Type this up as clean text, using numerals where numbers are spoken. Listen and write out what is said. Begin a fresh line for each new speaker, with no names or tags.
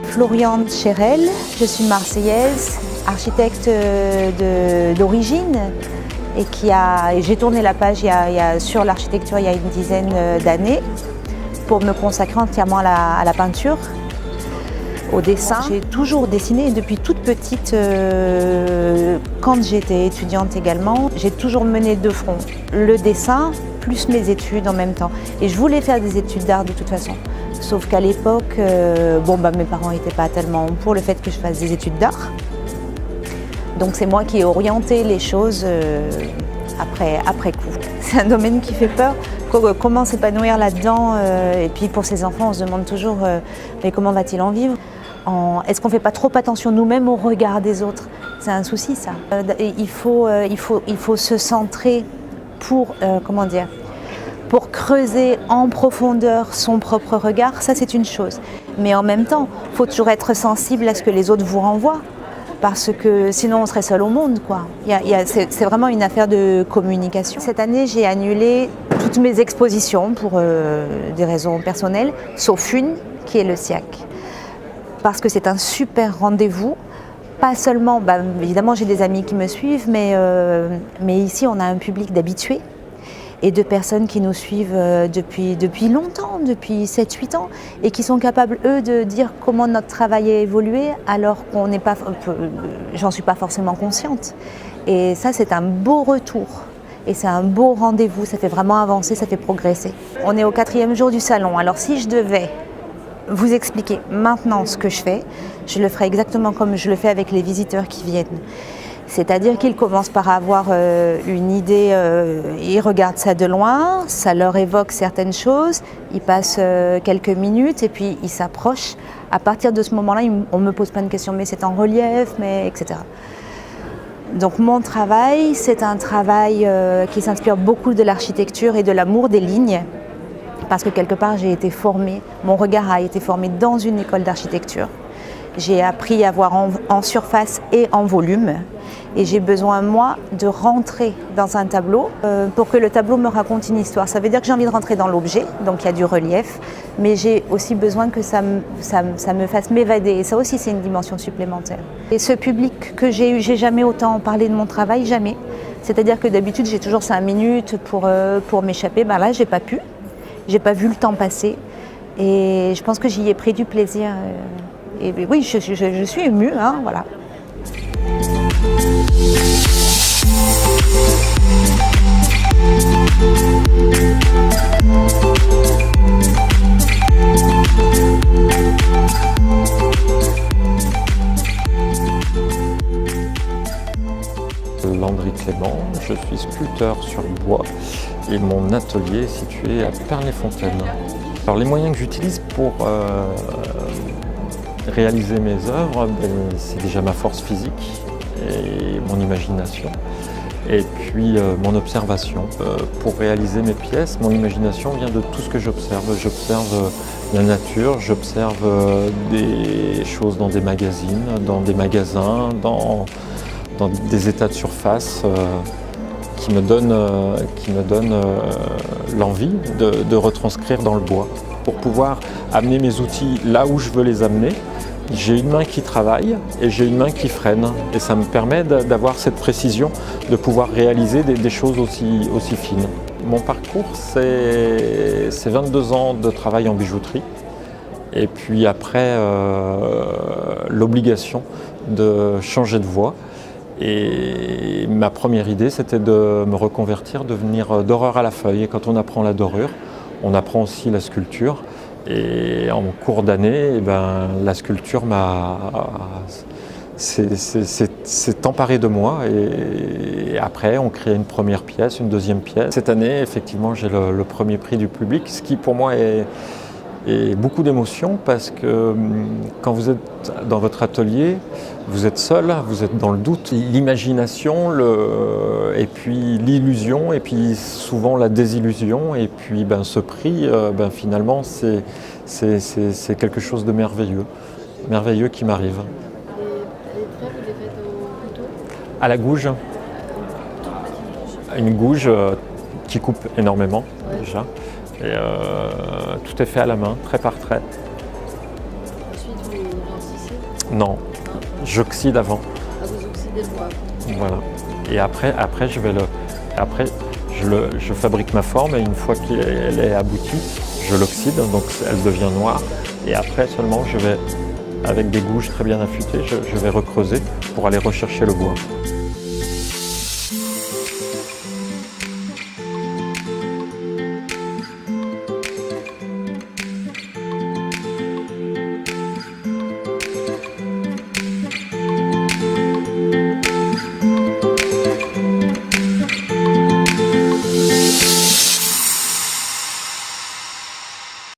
Floriane Chérel, je suis marseillaise, architecte d'origine et j'ai tourné la page sur l'architecture il y a une dizaine d'années pour me consacrer entièrement à la peinture, au dessin. J'ai toujours dessiné depuis toute petite, quand j'étais étudiante également. J'ai toujours mené de front le dessin plus mes études en même temps. Et je voulais faire des études d'art de toute façon. Sauf qu'à l'époque, mes parents n'étaient pas tellement pour le fait que je fasse des études d'art. Donc c'est moi qui ai orienté les choses après coup. C'est un domaine qui fait peur. Comment s'épanouir là-dedans? Et puis pour ces enfants, on se demande toujours mais comment va-t-il en vivre? Est-ce qu'on ne fait pas trop attention nous-mêmes au regard des autres? C'est un souci ça. Il faut se centrer pour creuser en profondeur son propre regard, ça c'est une chose. Mais en même temps, il faut toujours être sensible à ce que les autres vous renvoient, parce que sinon on serait seul au monde, quoi. C'est vraiment une affaire de communication. Cette année, j'ai annulé toutes mes expositions pour des raisons personnelles, sauf une qui est le SIAC. Parce que c'est un super rendez-vous. Pas seulement, évidemment j'ai des amis qui me suivent, mais ici on a un public d'habitués et de personnes qui nous suivent depuis longtemps, depuis 7-8 ans, et qui sont capables, eux, de dire comment notre travail a évolué, alors qu'on n'est pas, j'en suis pas forcément consciente. Et ça, c'est un beau retour. Et c'est un beau rendez-vous, ça fait vraiment avancer, ça fait progresser. On est au 4e jour du salon, alors si je devais vous expliquer maintenant ce que je fais, je le ferai exactement comme je le fais avec les visiteurs qui viennent. C'est-à-dire qu'ils commencent par avoir une idée, ils regardent ça de loin, ça leur évoque certaines choses, ils passent quelques minutes et puis ils s'approchent. À partir de ce moment-là, on me pose plein de questions, mais c'est en relief, etc. Donc mon travail, c'est un travail qui s'inspire beaucoup de l'architecture et de l'amour des lignes, parce que quelque part j'ai été formée, mon regard a été formé dans une école d'architecture. J'ai appris à voir en surface et en volume. Et j'ai besoin, moi, de rentrer dans un tableau pour que le tableau me raconte une histoire. Ça veut dire que j'ai envie de rentrer dans l'objet, donc il y a du relief, mais j'ai aussi besoin que ça me fasse m'évader. Et ça aussi, c'est une dimension supplémentaire. Et ce public que j'ai eu, j'ai jamais autant parlé de mon travail, jamais. C'est-à-dire que d'habitude, j'ai toujours 5 minutes pour m'échapper. Là, j'ai pas pu. J'ai pas vu le temps passer. Et je pense que j'y ai pris du plaisir. Et oui, je suis émue, voilà.
Landry Clément, je suis sculpteur sur bois et mon atelier est situé à Pernes-les-Fontaines. Alors les moyens que j'utilise pour réaliser mes œuvres, c'est déjà ma force physique et mon imagination. Et puis mon observation. Pour réaliser mes pièces, mon imagination vient de tout ce que j'observe. J'observe la nature, j'observe des choses dans des magazines, dans des magasins, dans des états de surface qui me donnent l'envie de retranscrire dans le bois. Pour pouvoir amener mes outils là où je veux les amener, j'ai une main qui travaille et j'ai une main qui freine. Et ça me permet d'avoir cette précision, de pouvoir réaliser des choses aussi fines. Mon parcours, c'est 22 ans de travail en bijouterie. Et puis après, l'obligation de changer de voie. Et ma première idée, c'était de me reconvertir, devenir doreur à la feuille. Et quand on apprend la dorure, on apprend aussi la sculpture. Et en cours d'année, la sculpture s'est emparée de moi. Et après, on crée une première pièce, une deuxième pièce. Cette année, effectivement, j'ai le premier prix du public, ce qui pour moi est beaucoup d'émotions parce que quand vous êtes dans votre atelier, vous êtes seul, vous êtes dans le doute, l'imagination, et puis l'illusion, et puis souvent la désillusion, et puis ce prix, finalement, C'est quelque chose de merveilleux qui m'arrive.
Les traits, vous les faites au couteau?
À la gouge, une gouge qui coupe énormément déjà. Et tout est fait à la main, trait par trait.
Ensuite, vous blanchissez?
Non, j'oxyde avant.
Ah, vous oxydez le bois.
Voilà. Et après je fabrique ma forme et une fois qu'elle est aboutie, je l'oxyde, donc elle devient noire. Et après seulement, je vais, avec des gouges très bien affûtées, je vais recreuser pour aller rechercher le bois.